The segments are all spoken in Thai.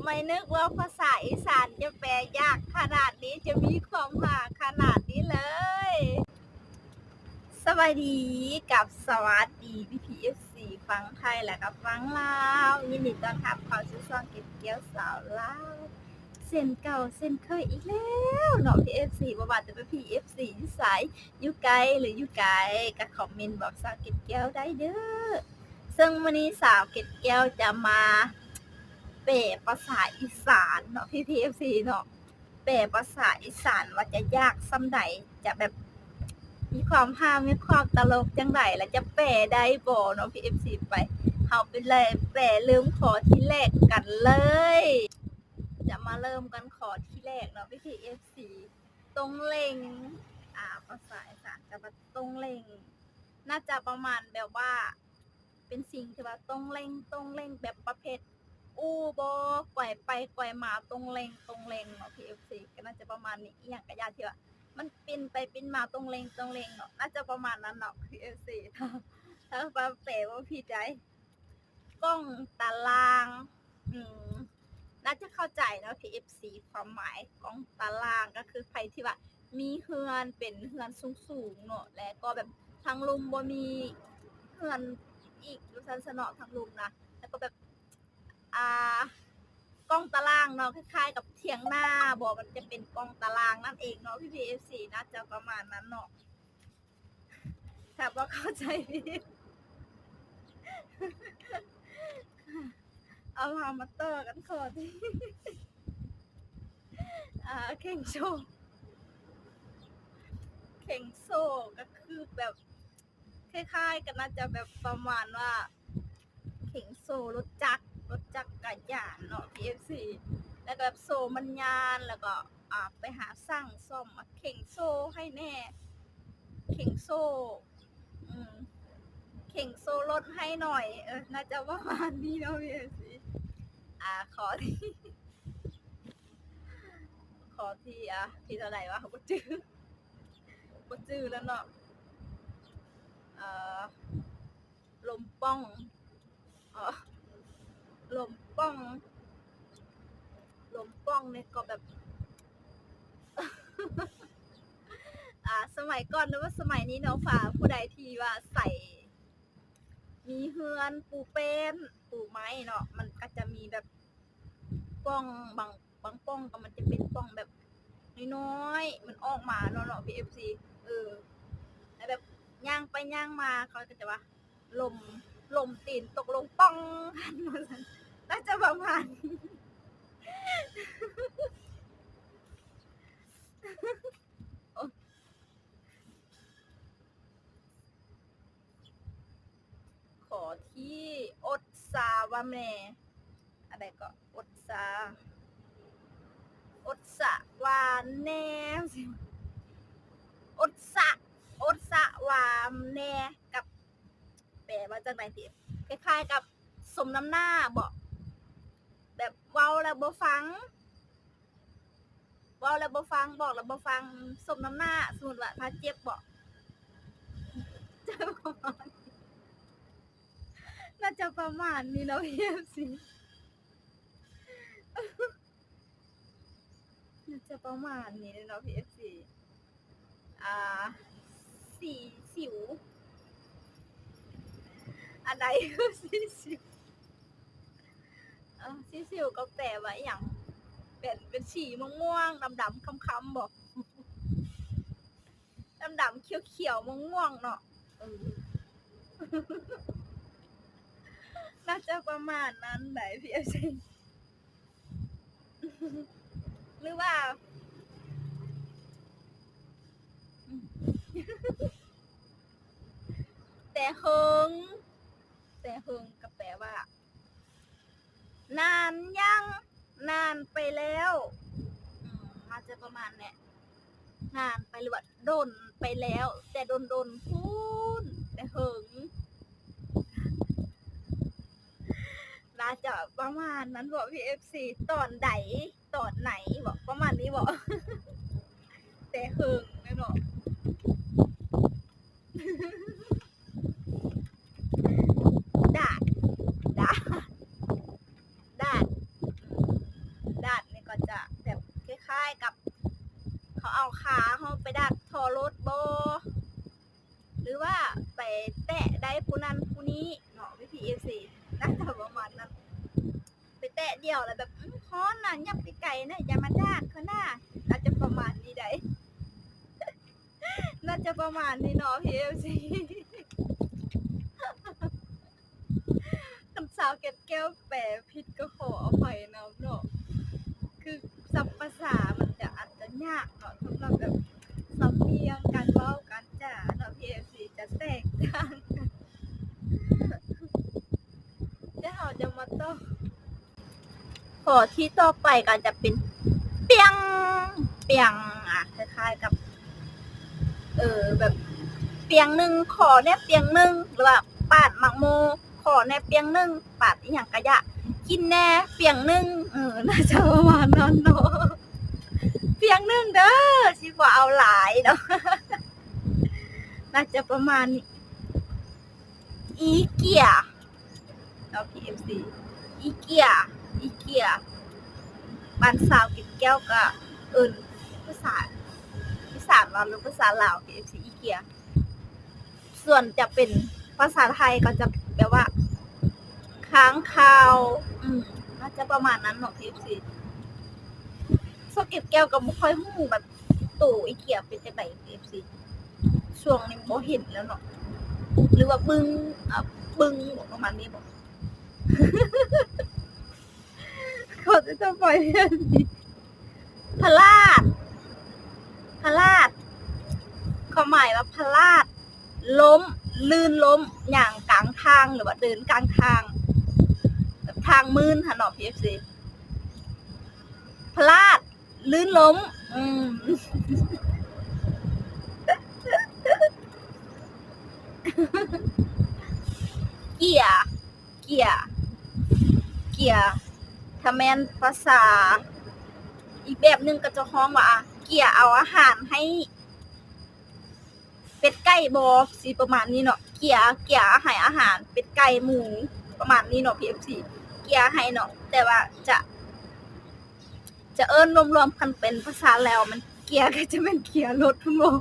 ไม่นึกว่าภาษาอีสานจะแปลยากขนาดนี้จะมีความหาขนาดนี้เลย สวัสดีกับสวัสดีพี่พีเอฟซีฟังไทยและกับฟังลาวยินดีต้อนรับเข้าสู่ช่องเก็บเกี่ยวสาวลาวเส้นเก่าเส้นเคยอีกแล้วเนาะพีเอฟซีบ่ว่าจะเป็นพีเอฟซีที่สายอยู่ไกลหรืออยู่ไกลก็คอมเมนต์บอกสาวเก็บเกี่ยวได้เด้อซึ่งวันนี้สาวเก็บเกี่ยวจะมาแปลภาษาอีสานเนาะพี่พีเอฟซีเนาะแปลภาษาอีสานว่าจะยากส่ำใดจะแบบมีความฮามีความตลกจังไดแล้วจะแปลได้บ่เนาะพี่ FC ไปเฮาไปเลยแปลเริ่มขอที่แรกกันเลย จะมาเริ่มกันขอที่แรกเนาะพี่ FC ตรงเล็งภาษาอีสานก็ว่าตรงเล็งน่าจะประมาณแบบว่า เป็นสิ่งที่ว่าตรงเล็งแบบประเภทอู้บ่ไกวไปไกวมาตรงเล็งเนาะพี่ FC ก็น่าจะประมาณนี้อีหยังก็ญาติที่ว่ามันปินไปปินมาตรงเล็งเนาะน่าจะประมาณนั้นเนาะพี่ FC ถ้าแปลว่าผิดใจกล้องตารางอืมน่าจะเข้าใจเนาะพี่ FC ความหมายกล้องตารางก็คือใครที่ว่ามีเฮือนเป็นเฮือนสูงๆเนาะและก็แบบทางลุมบ่มีเฮือนอีกดูซันสนอทางลุมนะแล้วก็แบบกล้องตารางเนาะคล้ายๆกับเถียงหน้าบอกมันจะเป็นกล้องตารางนั่นเองเนาะพี่ PFC น่าจะประมาณนั้นเนาะถ้าว่าเข้าใจผิดเอามาต่อกันก่อนเข่งโชว์เข่งโซ่ก็คือแบบคล้ายๆกันน่าจะแบบประมาณว่าเข่งโซ่รถจักรกระยานเนาะ PFC แล้วก็แบบโซ่มันยานแล้วก็ไปหาสั่งซ่อมเข่งโซ่ให้แน่เข่งโซ่เข่งโซ่รถให้หน่อยน่าจะประมาณนี้เนาะ PFC ขอที่ที่เท่าไหร่วะบ่จื้อแล้วเนาะลมป้องลมป้องเนี่ยก็แบบ สมัยก่อนหรือว่าสมัยนี้เนาะฝ่าผู้ใดที่ว่าใส่มีเฮือนปูเป็นปูไม้เนาะมันก็จะมีแบบป้องบางป้องก็มันจะเป็นป้องแบบน้อยๆมันออกมาเนาะ PFC แล้วแบบย่างไปย่างมาเขาก็จะว่าลมตีนตกลงป้องน่าจะประมาณขอที่อดสาว่าแม่อะไรก็อดสาว่าแน่อดสะว่าแน่กับแปลว่าจังได๋ติคล้ายๆกับสมน้ำหน้าบ่แบบเว้าแล้วบ่ฟังบอกแล้วบ่ฟังสมน้ำหน้าสมมุติว่าถ้าเจ็บบ่จะประมาณน่าจะประมาณนี้เนาะ PFC น่าจะประมาณนี้เนาะ PFC อ่าสีสิวอันใดคือสีสิวสีสิวก็แปลว่าอิหยังเป็นสีม่วงๆดำๆค้ำๆบ่ดำๆเขียวๆม่วงๆเนาะน่าจะประมาณนั้นไหน PFC หรือว่าแต่เฮิงก็แปลว่านานยังนานไปแล้วน่าจะประมาณเนี่ยนานไปหรือว่าดนไปแล้วแต่ดนพูนแต่เฮิงน่าจะประมาณนั้นบ่ PFC ตอนไหนบ่ประมาณนี้บ่แต่เฮิงแม่นบ่ดาด าเฮาไปดักทอรถบ่หรือว่าไปแตะได้ผู้นั้นผู้นี้เนาะวิธี FC น่าจะประมาณนั้นไปแตะเดียวแล้วแบบพอน่ะยับไปไกลนะอย่ามาดากเขาหน้าน่าจะประมาณนี้ได้ น่าจะประมาณนี้เนาะ PFC คำสาวแก้วแปลผิดก็ขออภัยนะเนาะคือศัพท์ภาษามันจะอาจจะยากเนาะสำหรับแบบสำเนียงการเว้าการจาเนาะ PFC จะแตกต่างกันเดี๋ยวเราจะมาต่อขอที่ต่อไปก็จะเป็นเปียงเปียงคล้ายๆกับแบบเปียงหนึ่งขอแน่เปียงหนึ่งหรือว่าปาดหมักโมขอแน่เปียงหนึ่งปาดอีหยังกะยะกินแน่เปียงหนึ่งน่าจะประมาณนั้นเนาะเปียงหนึ่งเด้อสิบ่เอาหลายเนาะ น่าจะประมาณนี้อีเกียเนาะ PFC อีเกียบ้านสาวกินแก้วก็ภาษาอีสานเราหรือภาษาลาว PFC อีเกียส่วนจะเป็นภาษาไทยก็จะแปลว่าค้างคาวน่าจะประมาณนั้นเนาะ PFC สาวเก็บแก้วก็บ่ค่อยฮู้แบบตู่อีเกียเป็นจังได๋ PFC ช่วงนี้บ่เห็นแล้วเนาะหรือว่าบึงประมาณนี้บ่ เขาจะปล่อยเรื่องนี้พลาดความหมายว่าพลาดล้มลื่นล้มอย่างกลางทางหรือว่าเดินกลางทางแบบทางมืนค่ะเนาะ PFC พลาดลื่นล้มเกียร์ถ้าแม่นภาษาอีกแบบหนึ่งก็จะฮ้องว่าเกียร์เอาอาหารให้เป็ดไก่บ่สิประมาณนี้เนาะเกียร์ให้อาหารเป็ดไก่หมูประมาณนี้เนาะ PFC เกียร์ให้เนาะแต่ว่าจะเอิ้นรวมๆกันเป็นภาษาแล้วมันเกียร์ก็จะเป็นเกียร์รถบ่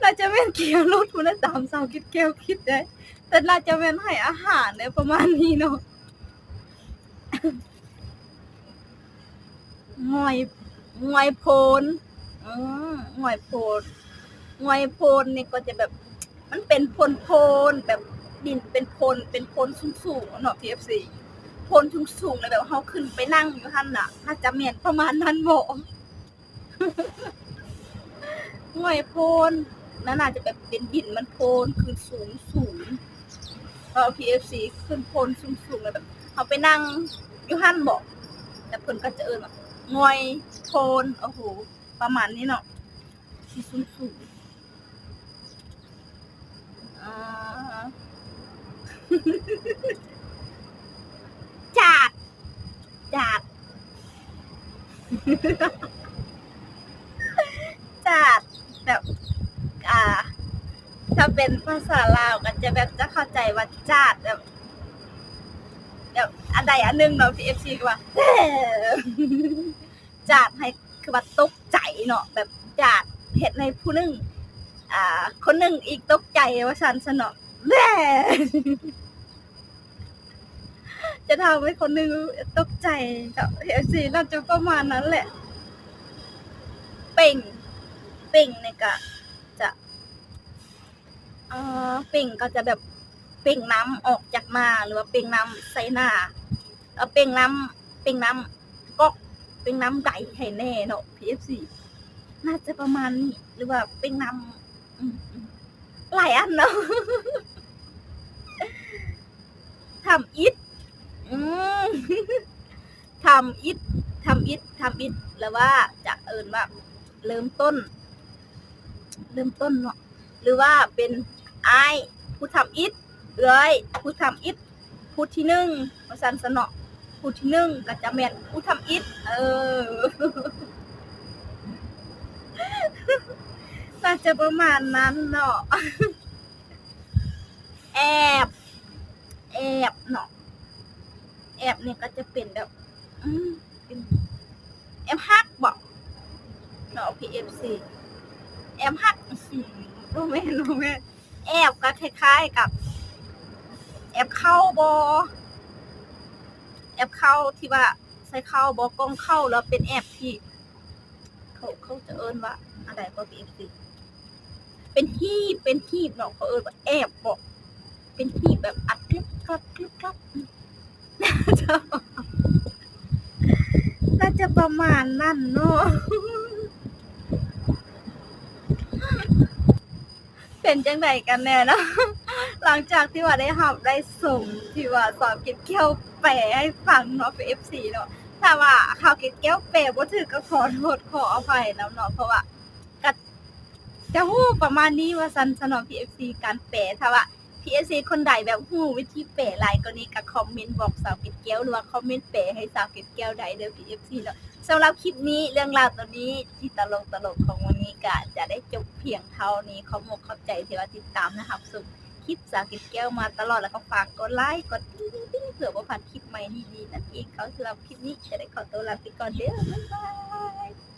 น่าจะเป็นเกียร์รถพุ่นน่ะตามสาวคิดแก้วคิดได้แต่น่าจะเป็นให้อาหารได้ประมาณนี้เนาะงอยโพนงอยโพนนี่ก็จะแบบมันเป็นโพนแบบดินเป็นโพนสูงๆเนาะ PFC โพนสูงๆเลยแบบเฮาขึ้นไปนั่งอยู่หั่นน่ะน่าจะแม่นประมาณนั้นบ่งอยโพนนั่นน่าจะแบบเป็นดินมันโพนขึ้นสูงPFC ขึ้นโพนสูงๆเลยแบบเฮาไปนั่งอยู่หั่นบ่แต่เพิ่นก็จะเอิ้นว่างอยโพนโอ้โหประมาณนี้เนาะที่สูงจาดแบบถ้าเป็นภาษาลาวก็จะแบบจะเข้าใจว่าจาดแบบอันใดอันหนึ่งเนาะ PFC ก็ว่าจาดให้คือว่าตกใจเนาะแบบจาดเฮ็ดให้ผู้หนึงคนหนึ่งอีกตกใจว่าฉันซะเนาะจะทำให้คนหนึ่งตกใจกับ PFC น่าจะประมาณนั้นแหละเป่งเนี่ยก็จะเป่งก็จะแบบเป่งน้ำออกจากหน้าหรือว่าเป่งน้ำใส่หน้าแล้วเป่งน้ำก๊อกเป่งน้ำใดให้แน่เนาะ PFC น่าจะประมาณนี้หรือว่าเป่งน้ำหลายอันเนาะ ทำอิฐทำอิฐแล้วว่าจะเอิ้นว่าเริ่มต้นเนาะหรือว่าเป็นอ้ายผู้ทำอิฐเอ้ยผู้ทำอิฐผู้ที่1ว่าซั่นซะเนาะผู้ที่1ก็จะแม่นผู้ทำอิฐน่าจะประมาณนั้นเนาะแอบเนาะแอบเนี่ยก็จะเป็นแบบเป็น แอมฮักบอกเนาะ PFC แอมฮักรู้ไหมแอบก็คล้ายๆกับแอบเข้าบอแอบเข้าที่ว่าใส่เข้าบอกล้องเข้าแล้วเป็นแอบที่เขาจะเอิ้นว่าอะไรก็ PFC เป็นหีบเนาะเขาเอิ้นว่าแอบบอกเป็นหีบแบบอัดคลิปครับน่าจะประมาณนั้นเนาะเป็นจังไดกันแน่เนาะหลังจากที่ว่าได้ส่งที่ว่าสอบเก็บเกี่ยวแปลให้ฟังเนาะ PFC เนาะถ้าว่าข่าวเก็บเกี่ยวแปลบ่ถูกก็ขอโทษขออภัยนำเนาะเพราะว่าก็จะฮู้ประมาณนี้ว่าซั่นซะเนาะ PFC การแปลถ้าว่า PFC คนใดแบบฮู้วิธีแปลหลายกว่านี้ก็คอมเมนต์บอกสาวเก็บเกี่ยวหรือว่าคอมเมนต์แปลให้สาวเก็บเกี่ยวได้เด้อ PFC เนาะสำหรับคลิปนี้เรื่องราวตัวนี้ที่ตลกของวันนี้ก็จะได้จบเพียงเท่านี้ขอบคุณใจที่ว่าติดตามนะครับสุขคลิปสาวเก็บแก้วมาตลอดแล้วก็ฝากกดไลค์กดติ๊งเผื่อว่าผ่านคลิปใหม่ดีๆนั่นเองเขาสำหรับคลิปนี้จะได้ขอตัวลาไปก่อนเด้อบ๊ายบาย